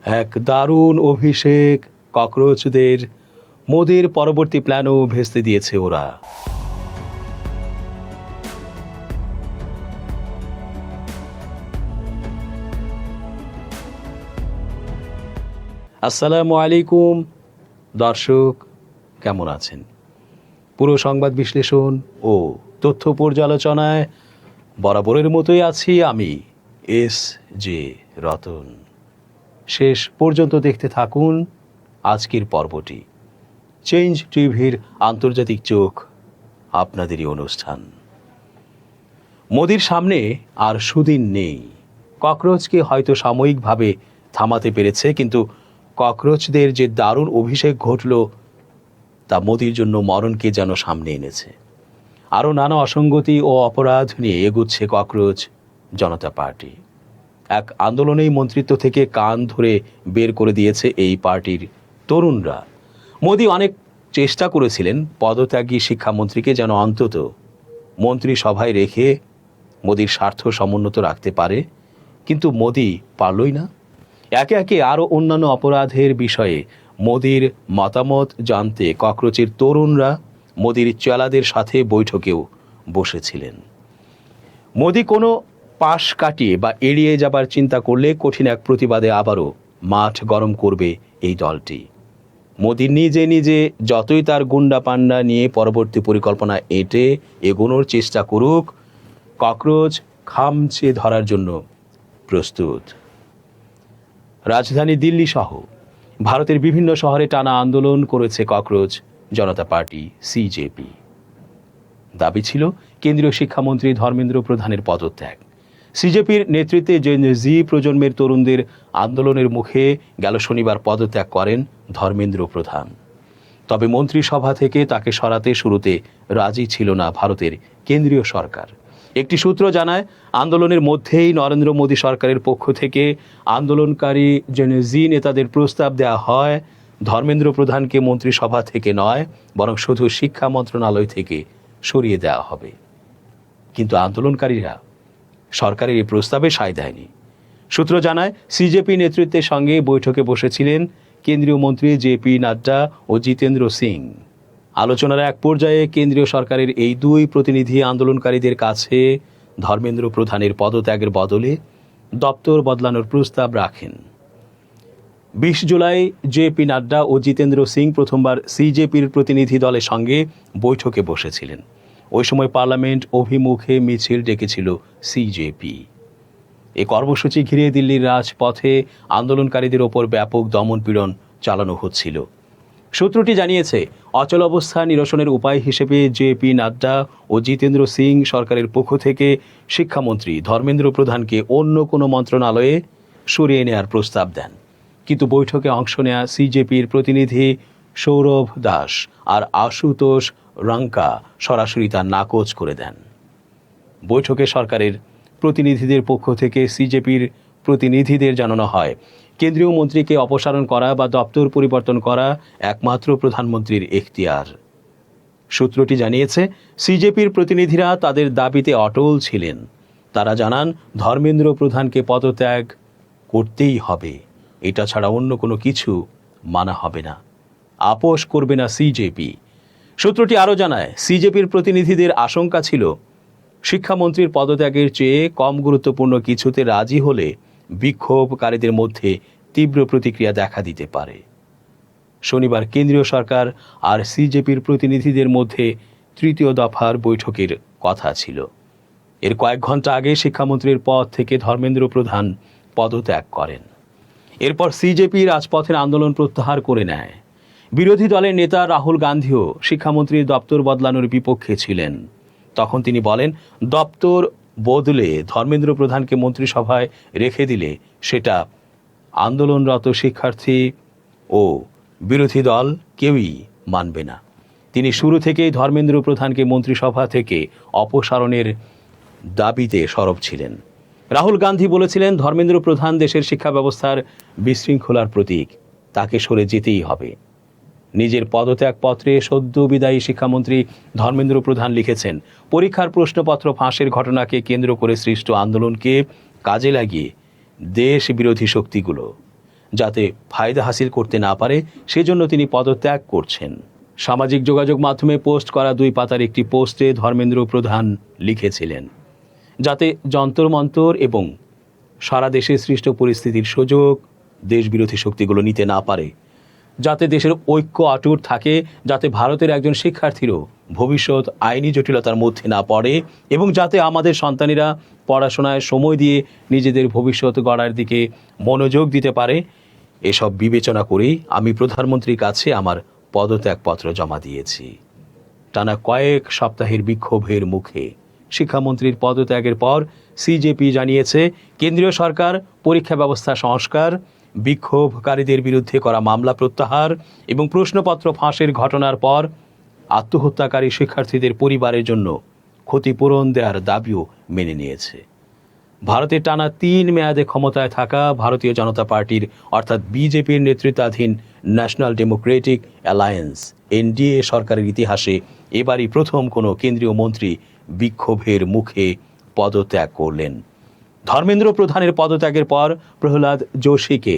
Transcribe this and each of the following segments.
এক দারুণ অভিষেক ককরোচদের মোদির পরবর্তী প্ল্যানও ভেস্তে দিয়েছে ওরা। আসসালামু আলাইকুম দর্শক, কেমন আছেন? পুরো সংবাদ বিশ্লেষণ ও তথ্য পর্যালোচনায় বরাবরের মতোই আছি আমি এস জে রতন। শেষ পর্যন্ত দেখতে থাকুন আজকের পর্বটি। চেঞ্জ টিভির আন্তর্জাতিক চোখ, আপনাদেরই অনুষ্ঠান। মোদির সামনে আর সুদিন নেই। ককরোচকে হয়তো সাময়িকভাবে থামাতে পেরেছে, কিন্তু ককরোচদের যে দারুণ অভিষেক ঘটল তা মোদির জন্য মরণকে যেন সামনে এনেছে। আরও নানা অসঙ্গতি ও অপরাধ নিয়ে এগুচ্ছে ককরোচ জনতা পার্টি। এক আন্দোলনেই মন্ত্রিত্ব থেকে কান ধরে বের করে দিয়েছে এই পার্টির তরুণরা। মোদি অনেক চেষ্টা করেছিলেন পদত্যাগী শিক্ষামন্ত্রীকে যেন অন্তত মন্ত্রিসভায় রেখে মোদির স্বার্থ সমুন্নত রাখতে পারে, কিন্তু মোদি পারলই না। একে একে আরও অন্যান্য অপরাধের বিষয়ে মোদির মতামত জানতে ককরোচের তরুণরা মোদির চেলাদের সাথে বৈঠকেও বসেছিলেন। মোদি কোনো পাশ কাটিয়ে বা এড়িয়ে যাবার চিন্তা করলে কঠিন এক প্রতিবাদে আবারও মাঠ গরম করবে এই দলটি। মোদি নিজে নিজে যতই তার গুন্ডা পান্ডা নিয়ে পরবর্তী পরিকল্পনা এঁটে এগোনোর চেষ্টা করুক, ককরোচ খামচে ধরার জন্য প্রস্তুত। রাজধানী দিল্লি সহ ভারতের বিভিন্ন শহরে টানা আন্দোলন করেছে ককরোচ জনতা পার্টি সিজেপি। দাবি ছিল কেন্দ্রীয় শিক্ষামন্ত্রী ধর্মেন্দ্র প্রধানের পদত্যাগ। সিজেপির নেতৃত্বে জেন জি প্রজন্মের তরুণদের আন্দোলনের মুখে গেল শনিবার পদত্যাগ করেন ধর্মেন্দ্র প্রধান। তবে মন্ত্রিসভা থেকে তাকে সরাতে শুরুতে রাজি ছিল না ভারতের কেন্দ্রীয় সরকার। একটি সূত্র জানায়, আন্দোলনের মধ্যেই নরেন্দ্র মোদী সরকারের পক্ষ থেকে আন্দোলনকারী জেন জি নেতাদের প্রস্তাব দেওয়া হয় ধর্মেন্দ্র প্রধানকে মন্ত্রিসভা থেকে নয়, বরং শুধু শিক্ষা মন্ত্রণালয় থেকে সরিয়ে দেওয়া হবে। কিন্তু আন্দোলনকারীরা সরকারের এই প্রস্তাবে সায় দেয়নি। সূত্র জানায়, সিজেপি নেতৃত্বের সঙ্গে বৈঠকে বসেছিলেন কেন্দ্রীয় মন্ত্রী জেপি নাড্ডা ও জিতেন্দ্র সিং। আলোচনার এক পর্যায়ে কেন্দ্রীয় সরকারের এই দুই প্রতিনিধি আন্দোলনকারীদের কাছে ধর্মেন্দ্র প্রধানের পদত্যাগের বদলে দপ্তর বদলানোর প্রস্তাব রাখেন। ২০ জুলাই জেপি নাড্ডা ও জিতেন্দ্র সিং প্রথমবার সিজেপির প্রতিনিধি দলের সঙ্গে বৈঠকে বসেছিলেন। ওই সময় পার্লামেন্ট অভিমুখে মিছিল ডেকেছিল সিজেপি। এই কর্মসূচি ঘিরে দিল্লির রাজপথে আন্দোলনকারীদের ওপর ব্যাপক দমনপীড়ন চালানো হচ্ছিল। সূত্রটি জানিয়েছে, অচল অবস্থা নিরসনের উপায় হিসেবে জেপি নাড্ডা ও জিতেন্দ্র সিং সরকারের পক্ষ থেকে শিক্ষামন্ত্রী ধর্মেন্দ্র প্রধানকে অন্য কোনো মন্ত্রণালয়ে সরিয়ে নেওয়ার প্রস্তাব দেন। কিন্তু বৈঠকে অংশ নেওয়া সিজেপির প্রতিনিধি সৌরভ দাস আর আশুতোষ রাঙ্কা সরাসরি তা নাকচ করে দেন। বৈঠকে সরকারের প্রতিনিধিদের পক্ষ থেকে সিজেপির প্রতিনিধিদের জানানো হয়, কেন্দ্রীয় মন্ত্রীকে অপসারণ করা বা দপ্তর পরিবর্তন করা একমাত্র প্রধানমন্ত্রীর এখতিয়ার। সূত্রটি জানিয়েছে, সিজেপির প্রতিনিধিরা তাদের দাবিতে অটল ছিলেন। তারা জানান, ধর্মেন্দ্র প্রধানকে পদত্যাগ করতেই হবে, এটা ছাড়া অন্য কোনো কিছু মানা হবে না, আপোষ করবে না সিজেপি। সূত্রটি আরও জানায়, সিজেপির প্রতিনিধিদের আশঙ্কা ছিল শিক্ষামন্ত্রীর পদত্যাগের চেয়ে কম গুরুত্বপূর্ণ কিছুতে রাজি হলে বিক্ষোভকারীদের মধ্যে তীব্র প্রতিক্রিয়া দেখা দিতে পারে। শনিবার কেন্দ্রীয় সরকার আর সিজেপির প্রতিনিধিদের মধ্যে তৃতীয় দফার বৈঠকের কথা ছিল। এর কয়েক ঘন্টা আগে শিক্ষামন্ত্রীর পদ থেকে ধর্মেন্দ্র প্রধান পদত্যাগ করেন। এরপর সিজেপি রাজপথের আন্দোলন প্রত্যাহার করে নেয়। বিরোধী দলের নেতা রাহুল গান্ধীও শিক্ষামন্ত্রীর দপ্তর বদলানোর বিপক্ষে ছিলেন। তখন তিনি বলেন, দপ্তর বদলে ধর্মেন্দ্র প্রধানকে মন্ত্রিসভায় রেখে দিলে সেটা আন্দোলনরত শিক্ষার্থী ও বিরোধী দল কেউই মানবে না। তিনি শুরু থেকেই ধর্মেন্দ্র প্রধানকে মন্ত্রিসভা থেকে অপসারণের দাবিতে সরব ছিলেন। রাহুল গান্ধী বলেছিলেন, ধর্মেন্দ্র প্রধান দেশের শিক্ষা ব্যবস্থার বিশৃঙ্খলার প্রতীক, তাকে সরে যেতেই হবে। নিজের পদত্যাগ পত্রে সদ্য বিদায়ী শিক্ষামন্ত্রী ধর্মেন্দ্র প্রধান লিখেছেন, পরীক্ষার প্রশ্নপত্র ফাঁসের ঘটনাকে কেন্দ্র করে সৃষ্ট আন্দোলনকে কাজে লাগিয়ে দেশ বিরোধী শক্তিগুলো যাতে ফায়দা হাসিল করতে না পারে সেজন্য তিনি পদত্যাগ করছেন। সামাজিক যোগাযোগ মাধ্যমে পোস্ট করা 2 পাতার একটি পোস্টে ধর্মেন্দ্র প্রধান লিখেছিলেন, যাতে যন্তর মন্তর এবং সারা দেশে সৃষ্ট পরিস্থিতির সুযোগ দেশবিরোধী শক্তিগুলো নিতে না পারে, যাতে দেশের ঐক্য অটুট থাকে, যাতে ভারতের একজন শিক্ষার্থীরও ভবিষ্যৎ আইনি জটিলতার মধ্যে না পড়ে এবং যাতে আমাদের সন্তানেরা পড়াশোনায় সময় দিয়ে নিজেদের ভবিষ্যৎ গড়ার দিকে মনোযোগ দিতে পারে। এসব বিবেচনা করেই আমি প্রধানমন্ত্রীর কাছে আমার পদত্যাগপত্র জমা দিয়েছি। টানা কয়েক সপ্তাহের বিক্ষোভের মুখে শিক্ষামন্ত্রীর পদত্যাগের পর সিজেপি জানিয়েছে, কেন্দ্রীয় সরকার পরীক্ষা ব্যবস্থা সংস্কার, বিক্ষোভকারীদের বিরুদ্ধে করা মামলা প্রত্যাহার এবং প্রশ্নপত্র ফাঁসের ঘটনার পর আত্মহত্যাকারী শিক্ষার্থীদের পরিবারের জন্য ক্ষতিপূরণ দেওয়ার দাবিও মেনে নিয়েছে। ভারতের টানা 3 মেয়াদে ক্ষমতায় থাকা ভারতীয় জনতা পার্টির অর্থাৎ বিজেপির নেতৃত্বাধীন ন্যাশনাল ডেমোক্রেটিক অ্যালায়েন্স এনডিএ সরকারের ইতিহাসে এবারই প্রথম কোনো কেন্দ্রীয় মন্ত্রী বিক্ষোভের মুখে পদত্যাগ করলেন। ধর্মেন্দ্র প্রধানের পদত্যাগের পর প্রহ্লাদ যোশীকে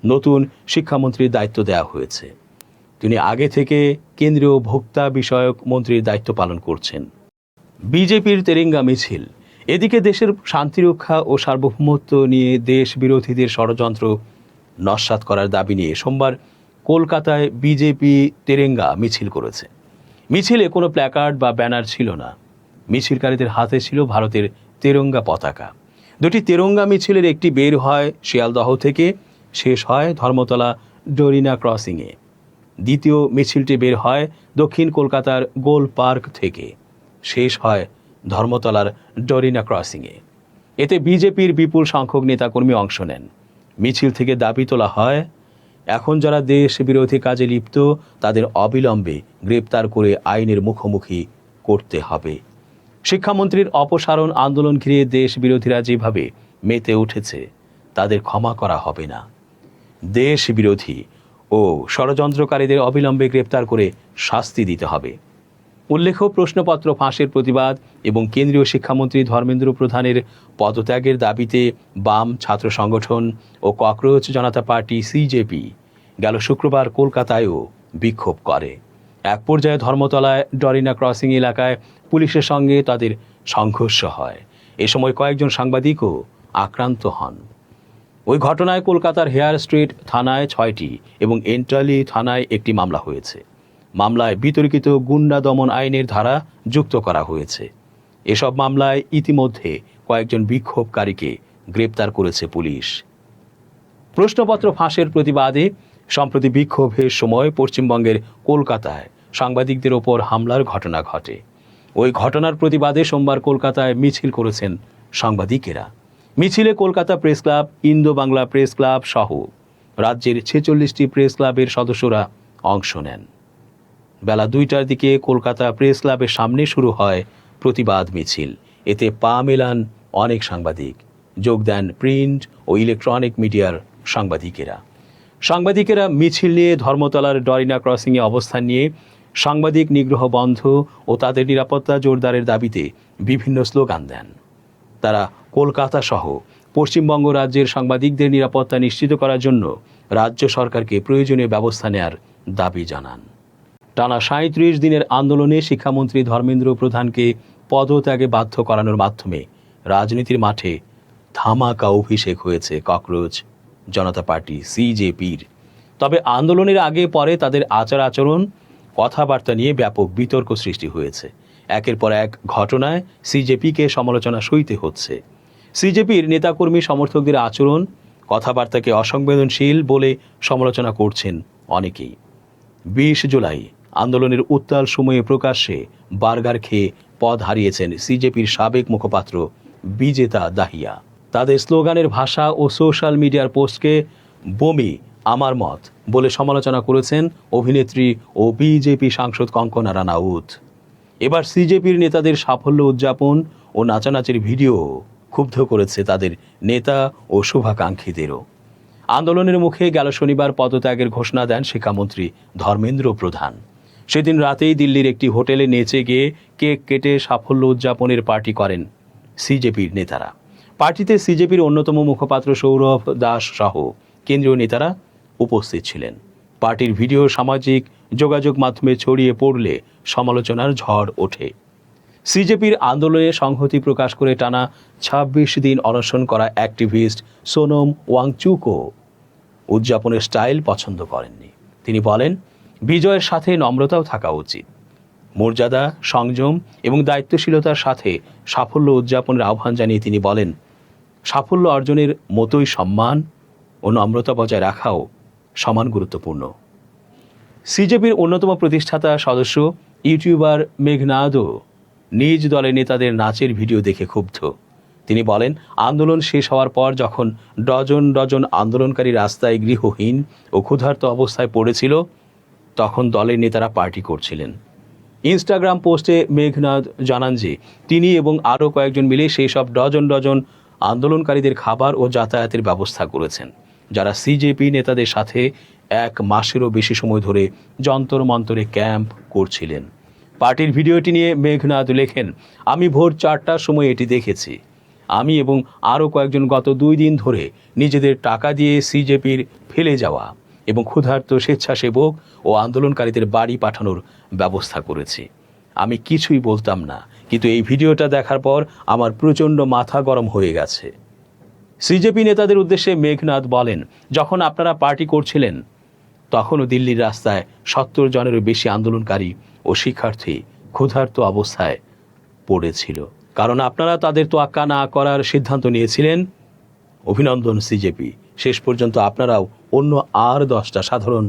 নতুন শিক্ষামন্ত্রীর দায়িত্ব দেওয়া হয়েছে। তিনি আগে থেকে কেন্দ্রীয় ভোক্তা বিষয়ক মন্ত্রীর দায়িত্ব পালন করছেন। বিজেপির তেরেঙ্গা মিছিল, এদিকে দেশের শান্তিরক্ষা ও সার্বভৌমত্ব নিয়ে দেশ বিরোধীদের ষড়যন্ত্র নস্যাৎ করার দাবি নিয়ে সোমবার কলকাতায় বিজেপি তেরেঙ্গা মিছিল করেছে। মিছিলে কোনো প্ল্যাকার্ড বা ব্যানার ছিল না। মিছিলকারীদের হাতে ছিল ভারতের তেরঙ্গা পতাকা। 2টি তেরঙ্গা মিছিলের একটি বের হয় শিয়ালদহ থেকে, শেষ হয় ধর্মতলা ডরিনা ক্রসিংয়ে। দ্বিতীয় মিছিলটি বের হয় দক্ষিণ কলকাতার গোল পার্ক থেকে, শেষ হয় ধর্মতলার ডরিনা ক্রসিংয়ে। এতে বিজেপির বিপুল সংখ্যক নেতাকর্মী অংশ নেন। মিছিল থেকে দাবি তোলা হয়, এখন যারা দেশ বিরোধী কাজে লিপ্ত তাদের অবিলম্বে গ্রেপ্তার করে আইনের মুখোমুখি করতে হবে। শিক্ষামন্ত্রীর অপসারণ আন্দোলন ঘিরে দেশ বিরোধীরা যেভাবে মেতে উঠেছে তাদের ক্ষমা করা হবে না। দেশ বিরোধী ও ষড়যন্ত্রকারীদের অবিলম্বে গ্রেপ্তার করে শাস্তি দিতে হবে। উল্লেখ্য, প্রশ্নপত্র ফাঁসের প্রতিবাদ এবং কেন্দ্রীয় শিক্ষামন্ত্রী ধর্মেন্দ্র প্রধানের পদত্যাগের দাবিতে বাম ছাত্র সংগঠন ও ককরোচ জনতা পার্টি সিজেপি গেল শুক্রবার কলকাতায়ও বিক্ষোভ করে। এক পর্যায়ে ধর্মতলায় ডরিনা ক্রসিং এলাকায় পুলিশের সঙ্গে তাদের সংঘর্ষ হয়। এ সময় কয়েকজন সাংবাদিকও আক্রান্ত হন। ওই ঘটনায় কলকাতার হেয়ার স্ট্রিট থানায় 6টি এবং এন্টালি থানায় একটি মামলা হয়েছে। মামলায় বিতর্কিত গুন্ডা দমন আইনের ধারা যুক্ত করা হয়েছে। এসব মামলায় ইতিমধ্যে কয়েকজন বিক্ষোভকারীকে গ্রেপ্তার করেছে পুলিশ। প্রশ্নপত্র ফাঁসের প্রতিবাদে সম্প্রতি বিক্ষোভের সময় পশ্চিমবঙ্গের কলকাতায় সাংবাদিকদের ওপর হামলার ঘটনা ঘটে। ওই ঘটনার প্রতিবাদে সোমবার কলকাতায় মিছিল করেছেন সাংবাদিকেরা। মিছিলে Kolkata press club, Indo Bangla press club সহ রাজ্যের 46টি প্রেস ক্লাবের সদস্যরা অংশ নেন। বেলা 2টার দিকে কলকাতা প্রেস ক্লাবের সামনে শুরু হয় প্রতিবাদ মিছিল। এতে পা মেলান অনেক সাংবাদিক, যোগ দেন প্রিন্ট ও ইলেকট্রনিক মিডিয়ার সাংবাদিকেরা মিছিল নিয়ে ধর্মতলার ডরিনা ক্রসিংয়ে অবস্থান নিয়ে সাংবাদিক নিগ্রহ বন্ধ ও তাদের নিরাপত্তা জোরদারের দাবিতে বিভিন্ন স্লোগান দেন। তারা কলকাতা সহ পশ্চিমবঙ্গ রাজ্যের সাংবাদিকদের নিরাপত্তা নিশ্চিত করার জন্য রাজ্য সরকারকে প্রয়োজনীয় ব্যবস্থা নেওয়ার দাবি জানান। টানা 37 দিনের আন্দোলনে শিক্ষামন্ত্রী ধর্মেন্দ্র প্রধানকে পদত্যাগে বাধ্য করানোর মাধ্যমে রাজনীতির মাঠে ধামাকা অভিষেক হয়েছে ককরোচ জনতা পার্টি সিজেপির। তবে আন্দোলনের আগে পরে তাদের আচার আচরণ, কথাবার্তা নিয়ে ব্যাপক বিতর্ক সৃষ্টি হয়েছে। একের পর এক ঘটনায় সিজেপিকে সমালোচনা সইতে হচ্ছে। সিজেপির নেতাকর্মী সমর্থকদের আচরণ, কথাবার্তাকে অসংবেদনশীল বলে সমালোচনা করছেন অনেকেই। 20 জুলাই আন্দোলনের উত্তাল সময়ে প্রকাশ্যে বার্গার খেয়ে পদ হারিয়েছেন সিজেপির সাবেক মুখপাত্র বিজেতা দাহিয়া। তাদের স্লোগানের ভাষা ও সোশ্যাল মিডিয়ার পোস্টকে বমি আমার মত বলে সমালোচনা করেছেন অভিনেত্রী ও বিজেপি সাংসদ কঙ্কনা রানাউত। এবার সিজেপির নেতাদের সাফল্য উদযাপন ও নাচানাচির ভিডিও ক্ষুব্ধ করেছে তাদের নেতা ও শুভাকাঙ্ক্ষীদেরও। আন্দোলনের মুখে গেল শনিবার পদত্যাগের ঘোষণা দেন শিক্ষামন্ত্রী ধর্মেন্দ্র প্রধান। সেদিন রাতেই দিল্লির একটি হোটেলে নেচে গিয়ে কেক কেটে সাফল্য উদযাপনের পার্টি করেন সিজেপির নেতারা। পার্টিতে সিজেপির অন্যতম মুখপাত্র সৌরভ দাস সহ কেন্দ্রীয় নেতারা উপস্থিত ছিলেন। পার্টির ভিডিও সামাজিক যোগাযোগ মাধ্যমে ছড়িয়ে পড়লে সমালোচনার ঝড় ওঠে। সিজেপির আন্দোলনে সংহতি প্রকাশ করে টানা ২৬ দিন অনশন করা অ্যাক্টিভিস্ট সোনম ওয়াংচুকও উদযাপনের স্টাইল পছন্দ করেননি। তিনি বলেন, বিজয়ের সাথে নম্রতাও থাকা উচিত। মর্যাদা, সংযম এবং দায়িত্বশীলতার সাথে সাফল্য উদযাপনের আহ্বান জানিয়ে তিনি বলেন, সাফল্য অর্জনের মতোই সম্মান ও নম্রতা বজায় রাখাও সমান গুরুত্বপূর্ণ। সিজেপির অন্যতম প্রতিষ্ঠাতা সদস্য ইউটিউবার মেঘনাদও নিজ দলের নেতাদের নাচের ভিডিও দেখে ক্ষুব্ধ। তিনি বলেন, আন্দোলন শেষ হওয়ার পর যখন ডজন ডজন আন্দোলনকারী রাস্তায় গৃহহীন ও ক্ষুধার্ত অবস্থায় পড়েছিল, তখন দলের নেতারা পার্টি করছিলেন। ইনস্টাগ্রাম পোস্টে মেঘনাদ জানান যে তিনি এবং আরও কয়েকজন মিলে সেই সব ডজন ডজন আন্দোলনকারীদের খাবার ও যাতায়াতের ব্যবস্থা করেছেন, যারা সিজেপি নেতাদের সাথে 1 মাসেরও বেশি সময় ধরে যন্তর মন্তরে ক্যাম্প করছিলেন। পার্টির ভিডিওটি নিয়ে মেঘনাদ লেখেন, আমি ভোর 4টার সময় এটি দেখেছি। আমি এবং আরও কয়েকজন গত 2 দিন ধরে নিজেদের টাকা দিয়ে সিজেপির ফেলে যাওয়া এবং ক্ষুধার্ত স্বেচ্ছাসেবক ও আন্দোলনকারীদের বাড়ি পাঠানোর ব্যবস্থা করেছি। আমি কিছুই বলতাম না, কিন্তু এই ভিডিওটা দেখার পর আমার প্রচণ্ড মাথা গরম হয়ে গেছে। সিজেপি নেতাদের উদ্দেশ্যে মেঘনাদ বলেন, যখন আপনারা পার্টি করছিলেন তখনও দিল্লির রাস্তায় 70 জনেরও বেশি আন্দোলনকারী ও শিক্ষার্থী ক্ষুধার্ত অবস্থায় পড়েছিল, কারণ আপনারা তাদের তোয়াক্কা না করার সিদ্ধান্ত নিয়েছিলেন। অভিনন্দন সিজেপি, শেষ পর্যন্ত আপনারাও অন্য আর 10টা সাধারণ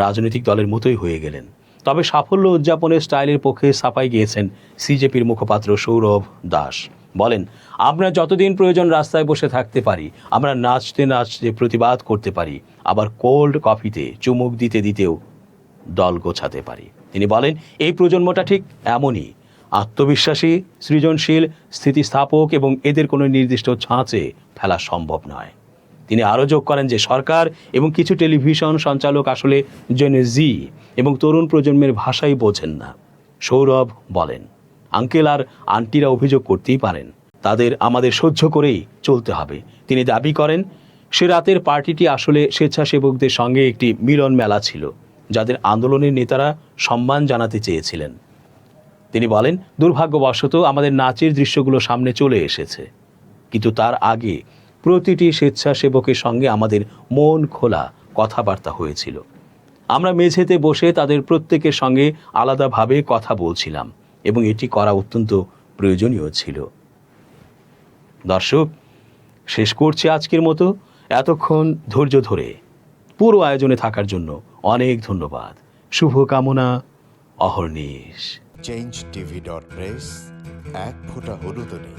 রাজনৈতিক দলের মতোই হয়ে গেলেন। তবে সাফল্য উদযাপনের স্টাইলের পক্ষে সাফাই গিয়েছেন সিজেপির মুখপাত্র সৌরভ দাস। বলেন, আমরা যতদিন প্রয়োজন রাস্তায় বসে থাকতে পারি, আমরা নাচতে নাচতে প্রতিবাদ করতে পারি, আবার কোল্ড কফিতে চুমুক দিতে দিতেও দল গোছাতে পারি। তিনি বলেন, এই প্রজন্মটা ঠিক এমনই, আত্মবিশ্বাসী, সৃজনশীল, স্থিতিস্থাপক এবং এদের কোনো নির্দিষ্ট ছাঁচে ফেলা সম্ভব নয়। তিনি আরও যোগ করেন যে সরকার এবং কিছু টেলিভিশন সঞ্চালক আসলে জেন জি এবং তরুণ প্রজন্মের ভাষাই বোঝেন না। সৌরভ বলেন, আঙ্কেল আর আন্টিরা অভিযোগ করতেই পারেন, তাদের আমাদের সহ্য করেই চলতে হবে। তিনি দাবি করেন, সে রাতের পার্টিটি আসলে স্বেচ্ছাসেবকদের সঙ্গে একটি মিলন মেলা ছিল, যাদের আন্দোলনের নেতারা সম্মান জানাতে চেয়েছিলেন। তিনি বলেন, দুর্ভাগ্যবশত আমাদের নাচের দৃশ্যগুলো সামনে চলে এসেছে, কিন্তু তার আগে প্রতিটি স্বেচ্ছাসেবকের সঙ্গে আমাদের মন খোলা কথাবার্তা হয়েছিল। আমরা মেঝেতে বসে তাদের প্রত্যেকের সঙ্গে আলাদাভাবে কথা বলছিলাম এবং এটি করা অত্যন্ত প্রয়োজনীয় ছিল। দর্শক, শেষ করছি আজকের মতো। এতক্ষণ ধৈর্য ধরে পুরো আয়োজনে থাকার জন্য অনেক ধন্যবাদ। শুভকামনা, অহর্নিশ। চেঞ্জ টিভি.প্রেস, এক ফোঁটা হলুদও নেই।